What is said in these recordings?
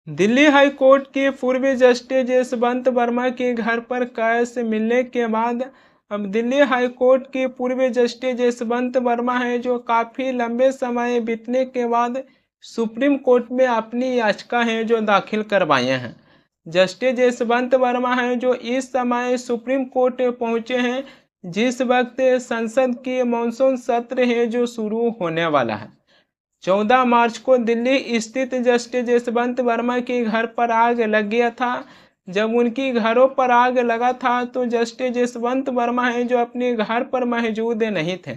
Delhi high court के पूर्व justice Yashwant Verma के घर पर कैश मिलने के बाद अब दिल्ली हाई कोर्ट के पूर्व जस्टिस यशवंत वर्मा है जो काफ़ी लंबे समय बीतने के बाद सुप्रीम कोर्ट में अपनी याचिका है जो दाखिल करवाए हैं। जस्टिस यशवंत वर्मा है जो इस समय सुप्रीम कोर्ट पहुंचे हैं जिस वक्त संसद की मानसून सत्र है जो शुरू होने वाला है। 14 मार्च को दिल्ली स्थित जस्टिस यशवंत वर्मा के घर पर आग लग गया था। जब उनकी घरों पर आग लगा था तो जस्टिस यशवंत वर्मा है जो अपने घर पर मौजूद नहीं थे।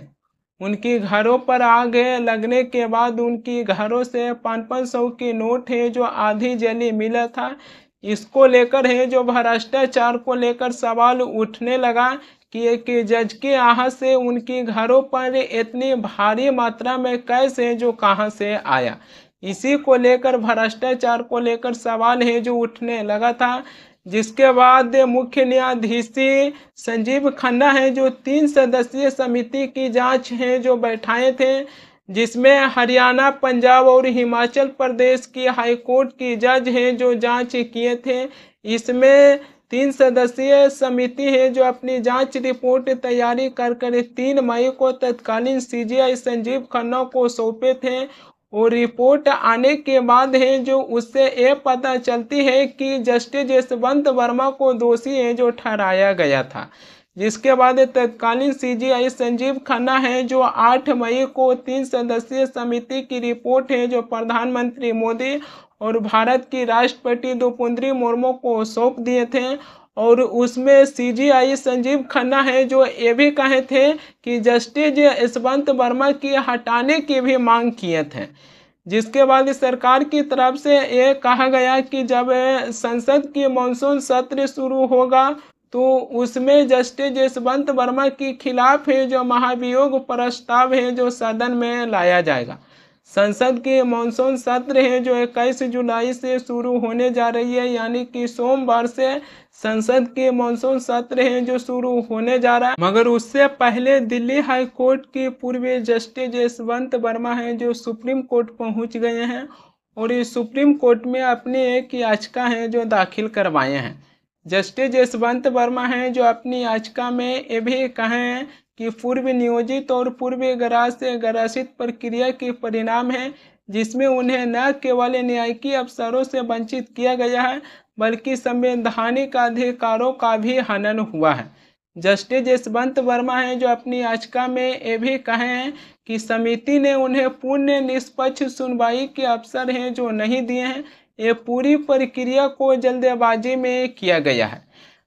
उनकी घरों पर आग लगने के बाद उनकी घरों से 500 के नोट है जो आधी जली मिला था। इसको लेकर है जो भ्रष्टाचार को लेकर सवाल उठने लगा कि जज के यहाँ से उनके घरों पर इतनी भारी मात्रा में कैश है जो कहाँ से आया। इसी को लेकर भ्रष्टाचार को लेकर सवाल है जो उठने लगा था। जिसके बाद मुख्य न्यायाधीश संजीव खन्ना है जो 3 सदस्यीय समिति की जांच है जो बैठाए थे, जिसमें हरियाणा, पंजाब और हिमाचल प्रदेश की हाई कोर्ट की जज है जो जांच किए थे। इसमें 3 सदस्यीय समिति है जो अपनी जांच रिपोर्ट तैयारी कर 3 मई को तत्कालीन सीजीआई संजीव खन्ना को सौंपे थे और रिपोर्ट आने के बाद है जो उससे ये पता चलती है कि जस्टिस यशवंत वर्मा को दोषी है जो ठहराया गया था। जिसके बाद तत्कालीन सीजीआई संजीव खन्ना है जो 8 मई को 3 सदस्यीय समिति की रिपोर्ट है जो प्रधानमंत्री मोदी और भारत की राष्ट्रपति द्रौपदी मुर्मू को सौंप दिए थे और उसमें सीजीआई संजीव खन्ना है जो ये भी कहे थे कि जस्टिस यशवंत वर्मा की हटाने की भी मांग किए थे। जिसके बाद सरकार की तरफ से ये कहा गया कि जब संसद की मानसून सत्र शुरू होगा तो उसमें जस्टिस यशवंत वर्मा के खिलाफ है जो महाभियोग प्रस्ताव है जो सदन में लाया जाएगा। संसद की मानसून सत्र है जो 21 जुलाई से शुरू होने जा रही है, यानी कि सोमवार से संसद की मानसून सत्र है जो शुरू होने जा रहा है। मगर उससे पहले दिल्ली हाई कोर्ट की पूर्व जस्टिस यशवंत वर्मा है जो सुप्रीम कोर्ट पहुंच गए हैं और इस सुप्रीम कोर्ट में अपनी एक याचिका है जो दाखिल करवाए हैं। जस्टिस यशवंत वर्मा है जो अपनी याचिका में ये भी कहे हैं कि पूर्व नियोजित और पूर्व ग्रासित प्रक्रिया के परिणाम है जिसमें उन्हें न केवल न्यायिक अवसरों से वंचित किया गया है बल्कि संवैधानिक अधिकारों का भी हनन हुआ है। जस्टिस यशवंत वर्मा है जो अपनी याचिका में ये भी कहे हैं कि समिति ने उन्हें पूर्ण निष्पक्ष सुनवाई के अवसर हैं जो नहीं दिए हैं। ये पूरी प्रक्रिया को जल्दबाजी में किया गया है।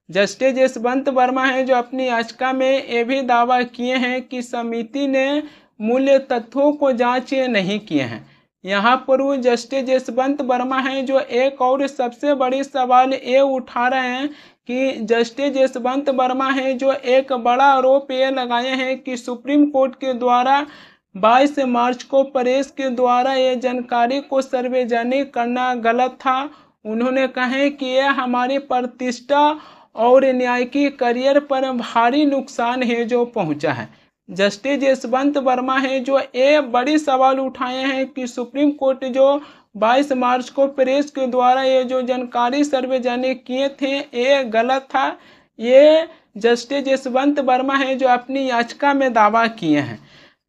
जस्टिस यशवंत वर्मा है जो अपनी याचिका में ये भी दावा किए हैं कि समिति ने मूल्य तथ्यों को जांच नहीं किए हैं। यहाँ पर वो जस्टिस यशवंत वर्मा है जो एक और सबसे बड़ी सवाल ये उठा रहे हैं कि जस्टिस यशवंत वर्मा है जो एक बड़ा आरोप ये लगाए हैं कि सुप्रीम कोर्ट के द्वारा 22 मार्च को प्रेस के द्वारा ये जानकारी को सार्वजनिक करना गलत था। उन्होंने कहे कि यह हमारी प्रतिष्ठा और न्यायिक करियर पर भारी नुकसान है जो पहुंचा है। जस्टिस यशवंत वर्मा है जो ये बड़ी सवाल उठाए हैं कि सुप्रीम कोर्ट जो 22 मार्च को प्रेस के द्वारा ये जो जानकारी सार्वजनिक किए थे ये गलत था। ये जस्टिस यशवंत वर्मा है जो अपनी याचिका में दावा किए हैं।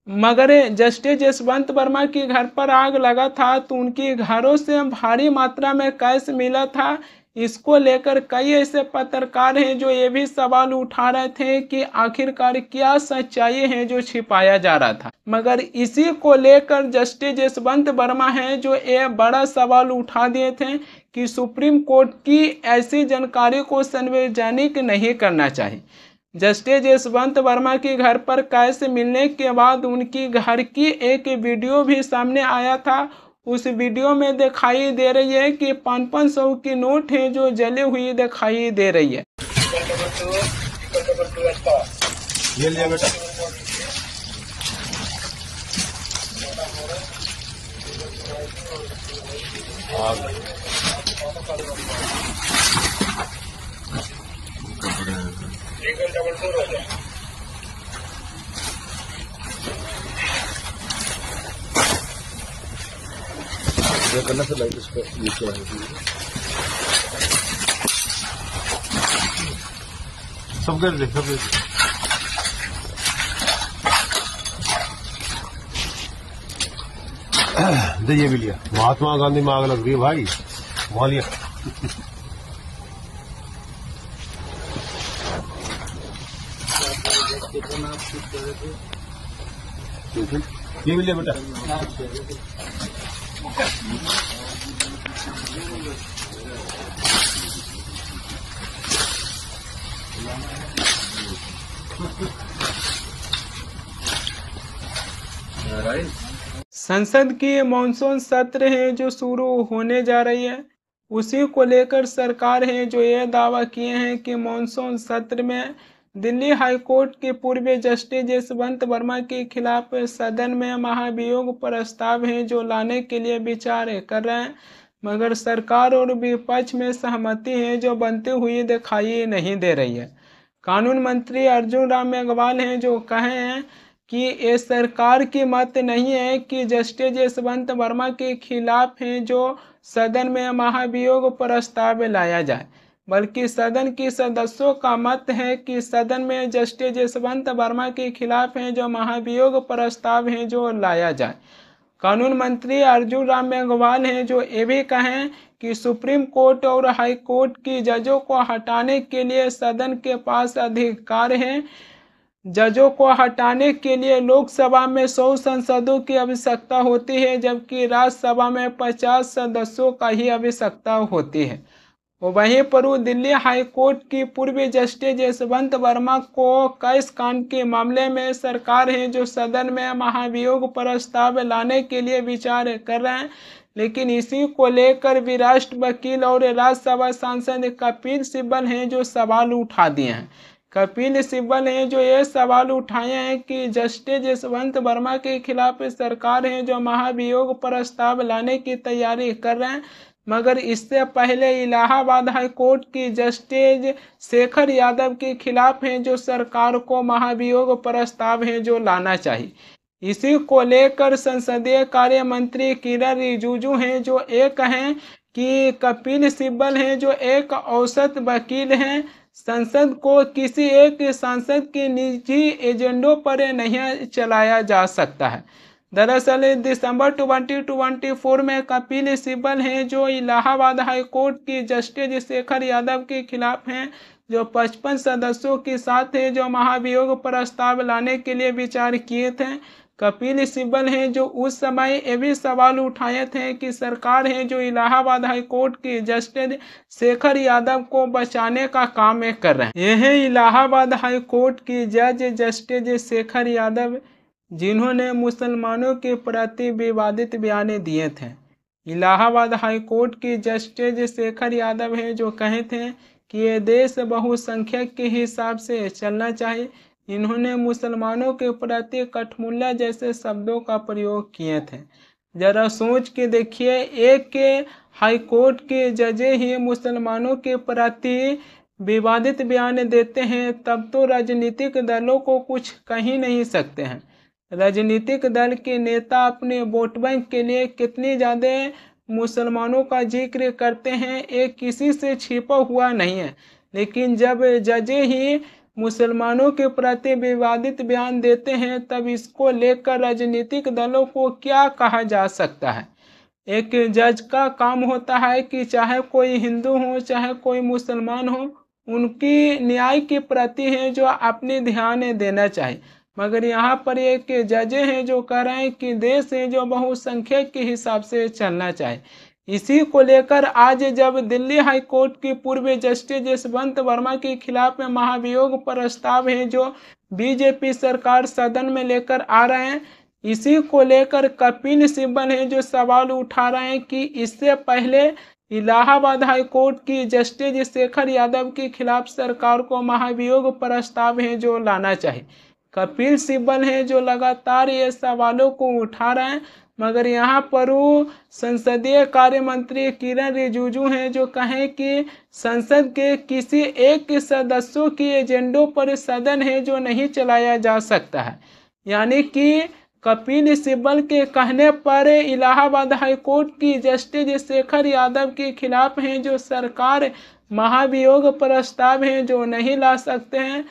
मगर जस्टिस यशवंत वर्मा के घर पर आग लगा था तो उनके घरों से भारी मात्रा में कैश मिला था। इसको लेकर कई ऐसे पत्रकार हैं जो ये भी सवाल उठा रहे थे कि आखिरकार क्या सच्चाई है जो छिपाया जा रहा था। मगर इसी को लेकर जस्टिस यशवंत वर्मा है जो ये बड़ा सवाल उठा दिए थे कि सुप्रीम कोर्ट की ऐसी जानकारी को सार्वजनिक नहीं करना चाहिए। जस्टिस यशवंत वर्मा के घर पर कैश मिलने के बाद उनकी घर की एक वीडियो भी सामने आया था। उस वीडियो में दिखाई दे रही है कि 500 की नोट है जो जली हुई दिखाई दे रही है। ये लिया बेटा। ये करना फिर लाइट इसको नीचे आने दीजिए। सब कर दे, सब कर दे। ये भी लिया, महात्मा गांधी में आग लग रही है भाई, वहां लिया। ये भी लिया बेटा। संसद की मानसून सत्र है जो शुरू होने जा रही है, उसी को लेकर सरकार है जो ये दावा किए हैं कि मानसून सत्र में दिल्ली हाई कोर्ट के पूर्व जस्टिस जसवंत वर्मा के खिलाफ सदन में महाभियोग प्रस्ताव है जो लाने के लिए विचार कर रहे हैं, मगर सरकार और विपक्ष में सहमति है जो बनती हुई दिखाई नहीं दे रही है। कानून मंत्री अर्जुन राम मेघवाल हैं जो कहे हैं कि ये सरकार की मत नहीं है कि जस्टिस जसवंत वर्मा के खिलाफ है जो सदन में महाभियोग प्रस्ताव लाया जाए, बल्कि सदन के सदस्यों का मत है कि सदन में जस्टिस जसवंत वर्मा के खिलाफ है जो महाभियोग प्रस्ताव है जो लाया जाए। कानून मंत्री अर्जुन राम मेघवाल हैं जो ये भी कहें कि सुप्रीम कोर्ट और हाई कोर्ट की जजों को हटाने के लिए सदन के पास अधिकार है। जजों को हटाने के लिए लोकसभा में 100 सांसदों की आवश्यकता होती है, जबकि राज्यसभा में 50 सदस्यों का ही आवश्यकता होती है। वहीं पर दिल्ली हाई कोर्ट की पूर्व जस्टिस जसवंत वर्मा को कैश कांड के मामले में सरकार है जो सदन में महाभियोग प्रस्ताव लाने के लिए विचार कर रहे हैं, लेकिन इसी को लेकर विरासत वकील और राज्यसभा सांसद कपिल सिब्बल हैं जो सवाल उठा दिए हैं। कपिल सिब्बल हैं जो ये सवाल उठाए हैं कि जस्टिस जसवंत वर्मा के खिलाफ सरकार है जो महाभियोग प्रस्ताव लाने की तैयारी कर रहे हैं, मगर इससे पहले इलाहाबाद हाई कोर्ट की जस्टिस शेखर यादव के खिलाफ है जो सरकार को महाभियोग प्रस्ताव है जो लाना चाहिए। इसी को लेकर संसदीय कार्य मंत्री किरण रिजिजू हैं जो एक हैं कि कपिल सिब्बल हैं जो एक औसत वकील हैं, संसद को किसी एक सांसद के निजी एजेंडों पर नहीं चलाया जा सकता है। दरअसल दिसंबर 2024 में कपिल सिब्बल हैं जो इलाहाबाद हाई कोर्ट की जस्टिस शेखर यादव के खिलाफ हैं जो 55 सदस्यों के साथ है जो महाभियोग प्रस्ताव लाने के लिए विचार किए थे। कपिल सिब्बल हैं जो उस समय ये भी सवाल उठाए थे कि सरकार है जो इलाहाबाद हाई कोर्ट की जस्टिस शेखर यादव को बचाने का काम कर रहे हैं। यह है इलाहाबाद हाई कोर्ट की जज जस्टिस शेखर यादव जिन्होंने मुसलमानों के प्रति विवादित बयान दिए थे। इलाहाबाद हाई कोर्ट की जस्टिस शेखर यादव हैं जो कहे थे कि ये देश बहुसंख्यक के हिसाब से चलना चाहिए। इन्होंने मुसलमानों के प्रति कठमुल्ला जैसे शब्दों का प्रयोग किए थे। जरा सोच के देखिए, एक के हाई कोर्ट के जजे ही मुसलमानों के प्रति विवादित बयान देते हैं, तब तो राजनीतिक दलों को कुछ कह ही नहीं सकते हैं। राजनीतिक दल के नेता अपने वोट बैंक के लिए कितनी ज़्यादा मुसलमानों का जिक्र करते हैं, एक किसी से छिपा हुआ नहीं है, लेकिन जब जजे ही मुसलमानों के प्रति विवादित बयान देते हैं तब इसको लेकर राजनीतिक दलों को क्या कहा जा सकता है। एक जज का काम होता है कि चाहे कोई हिंदू हो चाहे कोई मुसलमान हो, उनकी न्याय के प्रति है जो अपने ध्यान देना चाहिए, मगर यहाँ पर एक जजे हैं जो कह रहे हैं कि देश है जो बहुसंख्यक के हिसाब से चलना चाहिए। इसी को लेकर आज जब दिल्ली हाई कोर्ट की पूर्व जस्टिस जसवंत वर्मा के खिलाफ में महाभियोग प्रस्ताव है जो बीजेपी सरकार सदन में लेकर आ रहे हैं, इसी को लेकर कपिल सिब्बल हैं जो सवाल उठा रहे हैं कि इससे पहले इलाहाबाद हाई कोर्ट की जस्टिस शेखर यादव के खिलाफ सरकार को महाभियोग प्रस्ताव है जो लाना चाहिए। कपिल सिब्बल हैं जो लगातार ये सवालों को उठा रहे हैं, मगर यहाँ पर संसदीय कार्य मंत्री किरण रिजिजू हैं जो कहें कि संसद के किसी एक सदस्यों की एजेंडों पर सदन है जो नहीं चलाया जा सकता है। यानी कि कपिल सिब्बल के कहने पर इलाहाबाद हाईकोर्ट की जस्टिस शेखर यादव के खिलाफ हैं, जो सरकार महाभियोग प्रस्ताव हैं जो नहीं ला सकते हैं।